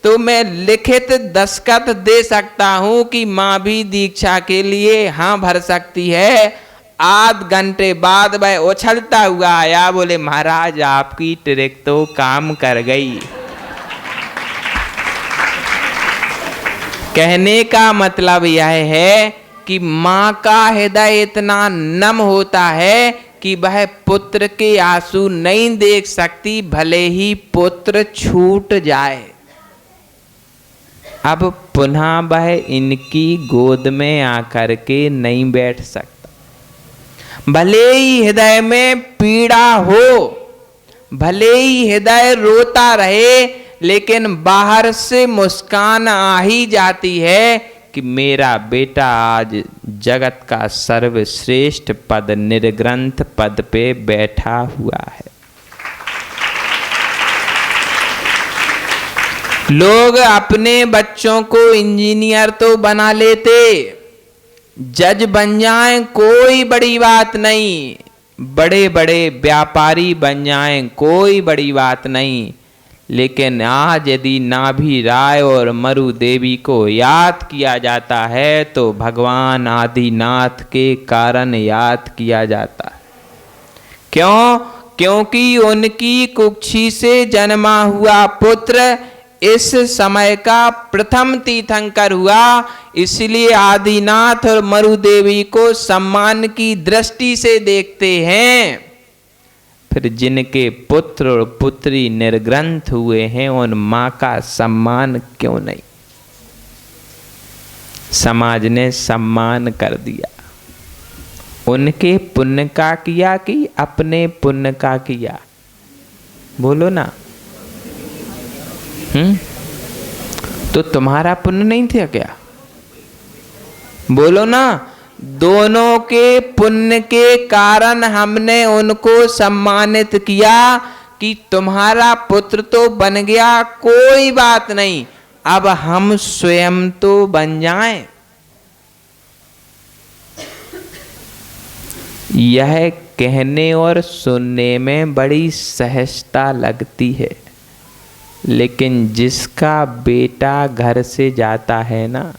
तो मैं लिखित दस्तखत दे सकता हूं कि माँ भी दीक्षा के लिए हाँ भर सकती है। आध घंटे बाद वह उछलता हुआ आया, बोले महाराज आपकी ट्रिक तो काम कर गई। कहने का मतलब यह है कि माँ का हृदय इतना नम होता है कि वह पुत्र के आंसू नहीं देख सकती, भले ही पुत्र छूट जाए। अब पुनः वह इनकी गोद में आकर के नहीं बैठ सकता। भले ही हृदय में पीड़ा हो, भले ही हृदय रोता रहे, लेकिन बाहर से मुस्कान आ ही जाती है कि मेरा बेटा आज जगत का सर्वश्रेष्ठ पद, निर्ग्रंथ पद पे बैठा हुआ है। लोग अपने बच्चों को इंजीनियर तो बना लेते, जज बन जाएं कोई बड़ी बात नहीं, बड़े बड़े व्यापारी बन जाएं कोई बड़ी बात नहीं, लेकिन आज यदि नाभि राय और मरु देवी को याद किया जाता है तो भगवान आदिनाथ के कारण याद किया जाता है। क्यों? क्योंकि उनकी कुक्षी से जन्मा हुआ पुत्र इस समय का प्रथम तीर्थंकर हुआ, इसलिए आदिनाथ और मरु देवी को सम्मान की दृष्टि से देखते हैं। फिर जिनके पुत्र और पुत्री निर्ग्रंथ हुए हैं, उन माँ का सम्मान क्यों नहीं? समाज ने सम्मान कर दिया। उनके पुण्य का किया कि अपने पुण्य का किया? बोलो ना। तो तुम्हारा पुण्य नहीं था क्या? बोलो ना। दोनों के पुण्य के कारण हमने उनको सम्मानित किया कि तुम्हारा पुत्र तो बन गया, कोई बात नहीं, अब हम स्वयं तो बन जाएं। यह कहने और सुनने में बड़ी सहजता लगती है, लेकिन जिसका बेटा घर से जाता है ना,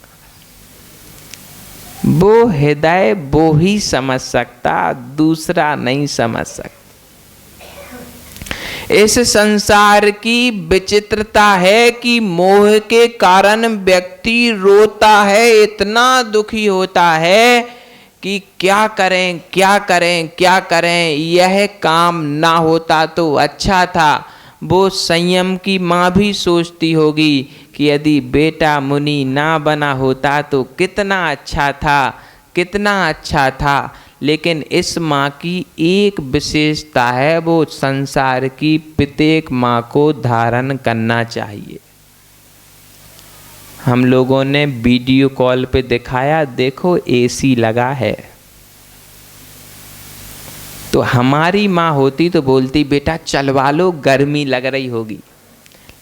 वो हृदय वो ही समझ सकता, दूसरा नहीं समझ सकता। इस संसार की विचित्रता है कि मोह के कारण व्यक्ति रोता है, इतना दुखी होता है कि क्या करें क्या करें क्या करें, यह काम ना होता तो अच्छा था। वो संयम की माँ भी सोचती होगी कि यदि बेटा मुनि ना बना होता तो कितना अच्छा था, कितना अच्छा था। लेकिन इस माँ की एक विशेषता है, वो संसार की प्रत्येक माँ को धारण करना चाहिए। हम लोगों ने वीडियो कॉल पे दिखाया, देखो एसी लगा है। तो हमारी माँ होती तो बोलती बेटा चलवा लो, गर्मी लग रही होगी।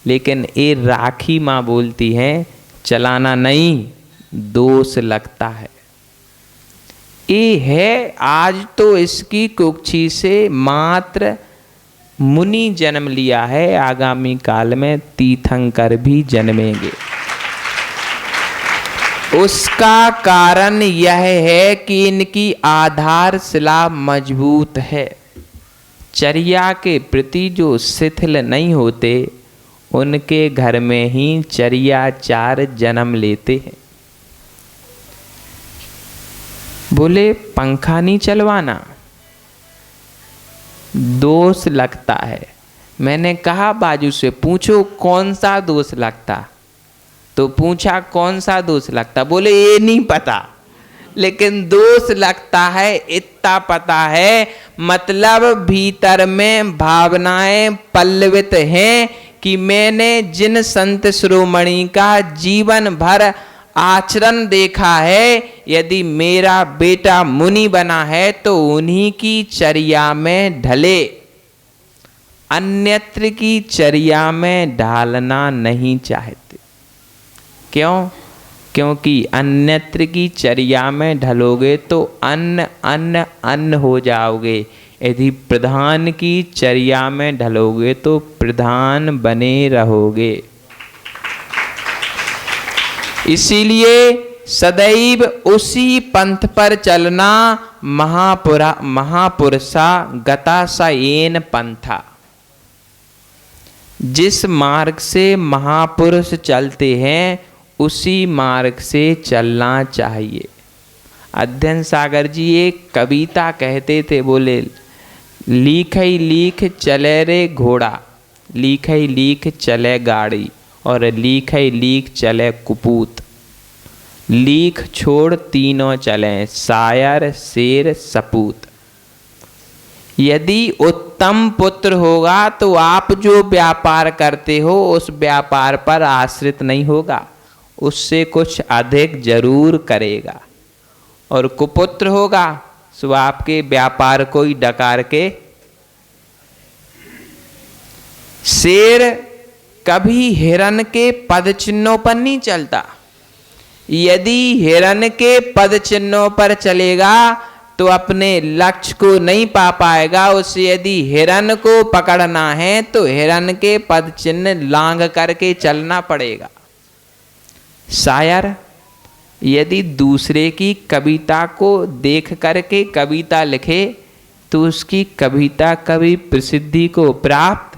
लेकिन ये राखी माँ बोलती है चलाना नहीं, दोष लगता है। ये है, आज तो इसकी कुक्षी से मात्र मुनि जन्म लिया है, आगामी काल में तीर्थंकर भी जन्मेंगे। उसका कारण यह है कि इनकी आधारशिला मजबूत है। चर्या के प्रति जो शिथिल नहीं होते, उनके घर में ही चर्याचार जन्म लेते हैं। बोले पंखा नहीं चलवाना, दोष लगता है। मैंने कहा बाजू से पूछो कौन सा दोष लगता, तो पूछा कौन सा दोष लगता, बोले ये नहीं पता, लेकिन दोष लगता है इतना पता है। मतलब भीतर में भावनाएं पल्लवित हैं कि मैंने जिन संत शिरोमणि का जीवन भर आचरण देखा है, यदि मेरा बेटा मुनि बना है तो उन्हीं की चर्या में ढले, अन्यत्र की चर्या में ढालना नहीं चाहते। क्यों? क्योंकि अन्यत्र की चर्या में ढलोगे तो अन्न अन्न अन्न हो जाओगे, यदि प्रधान की चर्या में ढलोगे तो प्रधान बने रहोगे। इसीलिए सदैव उसी पंथ पर चलना, महापुरुषा गता स येन पंथा। जिस मार्ग से महापुरुष चलते हैं उसी मार्ग से चलना चाहिए। अध्ययन सागर जी एक कविता कहते थे, बोले लीख ही लीख चले रे घोड़ा, लीख ही लीख चले गाड़ी, और लीख ही लीख चले कुपूत। लीख छोड़ तीनों चलें, शायर शेर सपूत। यदि उत्तम पुत्र होगा तो आप जो व्यापार करते हो उस व्यापार पर आश्रित नहीं होगा, उससे कुछ अधिक जरूर करेगा। और कुपुत्र होगा सो आपके व्यापार को ही डकार के। शेर कभी हिरण के पद चिन्हों पर नहीं चलता। यदि हिरण के पद चिन्हों पर चलेगा तो अपने लक्ष्य को नहीं पा पाएगा। उसे यदि हिरण को पकड़ना है तो हिरण के पद चिन्ह लांघ करके चलना पड़ेगा। शायर यदि दूसरे की कविता को देख करके कविता लिखे तो उसकी कविता कभी प्रसिद्धि को प्राप्त।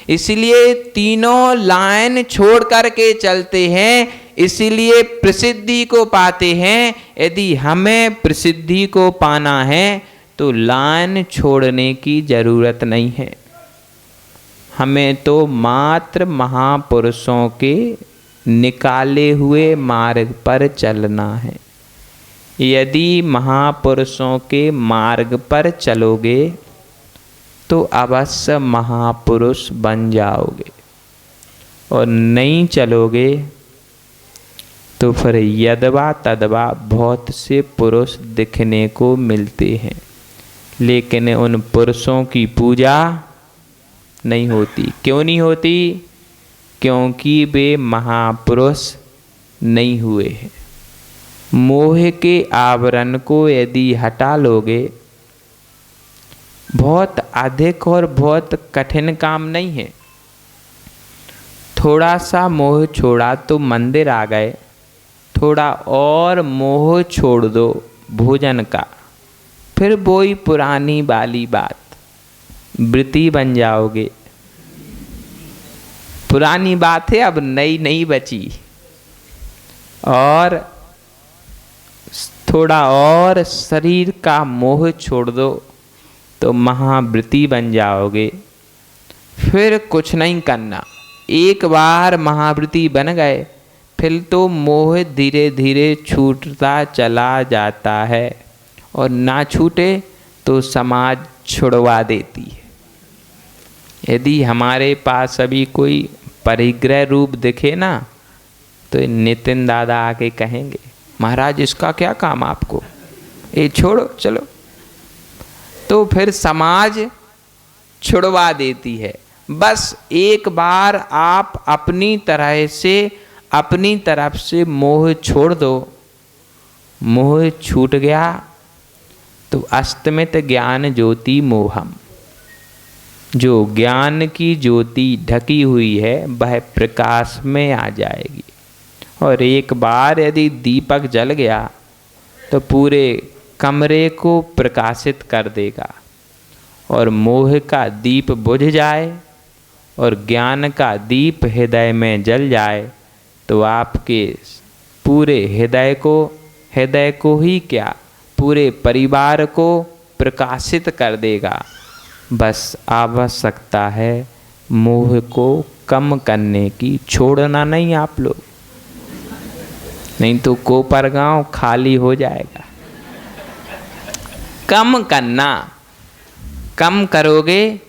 इसलिए तीनों लाइन छोड़ करके चलते हैं, इसीलिए प्रसिद्धि को पाते हैं। यदि हमें प्रसिद्धि को पाना है तो लाइन छोड़ने की जरूरत नहीं है। हमें तो मात्र महापुरुषों के निकाले हुए मार्ग पर चलना है। यदि महापुरुषों के मार्ग पर चलोगे तो अवश्य महापुरुष बन जाओगे, और नहीं चलोगे तो फिर यदवा तदवा बहुत से पुरुष दिखने को मिलते हैं, लेकिन उन पुरुषों की पूजा नहीं होती। क्यों नहीं होती? क्योंकि वे महापुरुष नहीं हुए हैं। मोह के आवरण को यदि हटा लोगे, बहुत अधिक और बहुत कठिन काम नहीं है। थोड़ा सा मोह छोड़ा तो मंदिर आ गए, थोड़ा और मोह छोड़ दो भोजन का, फिर वही पुरानी वाली बात, वृत्ति बन जाओगे। पुरानी बात है, अब नई नहीं बची। और थोड़ा और शरीर का मोह छोड़ दो तो महावृत्ति बन जाओगे। फिर कुछ नहीं करना, एक बार महावृत्ति बन गए फिर तो मोह धीरे धीरे छूटता चला जाता है, और ना छूटे तो समाज छुड़वा देती है। यदि हमारे पास अभी कोई परिग्रह रूप दिखे ना, तो नितिन दादा आके कहेंगे, महाराज इसका क्या काम आपको, ये छोड़ो चलो। तो फिर समाज छुड़वा देती है। बस एक बार आप अपनी तरफ से मोह छोड़ दो, मोह छूट गया तो अस्तमित ज्ञान ज्योति मोहम, जो ज्ञान की ज्योति ढकी हुई है वह प्रकाश में आ जाएगी। और एक बार यदि दीपक जल गया तो पूरे कमरे को प्रकाशित कर देगा। और मोह का दीप बुझ जाए और ज्ञान का दीप हृदय में जल जाए तो आपके पूरे हृदय को ही क्या, पूरे परिवार को प्रकाशित कर देगा। बस आवश्यकता है मोह को कम करने की, छोड़ना नहीं आप लोग, नहीं तो कोपरगांव खाली हो जाएगा। कम करना, कम करोगे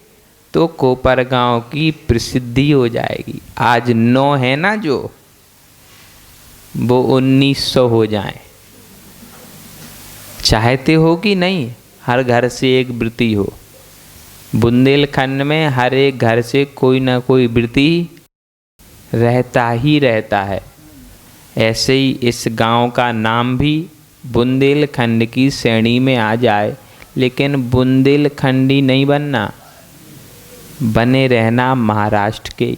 तो कोपरगांव की प्रसिद्धि हो जाएगी। आज 9 है ना जो, वो 1900 हो जाए। चाहते हो कि नहीं हर घर से एक वृत्ति हो? बुंदेलखंड में हर एक घर से कोई ना कोई वृत्ति रहता ही रहता है। ऐसे ही इस गांव का नाम भी बुंदेलखंड की श्रेणी में आ जाए, लेकिन बुंदेलखंडी नहीं बनना, बने रहना महाराष्ट्र के।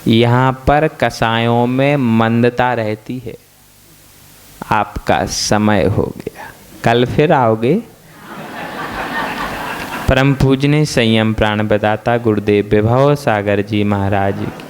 यहाँ पर कसायों में मंदता रहती है। आपका समय हो गया, कल फिर आओगे। परम पूजनीय संयम प्राण प्रदाता गुरुदेव विभव सागर जी महाराज की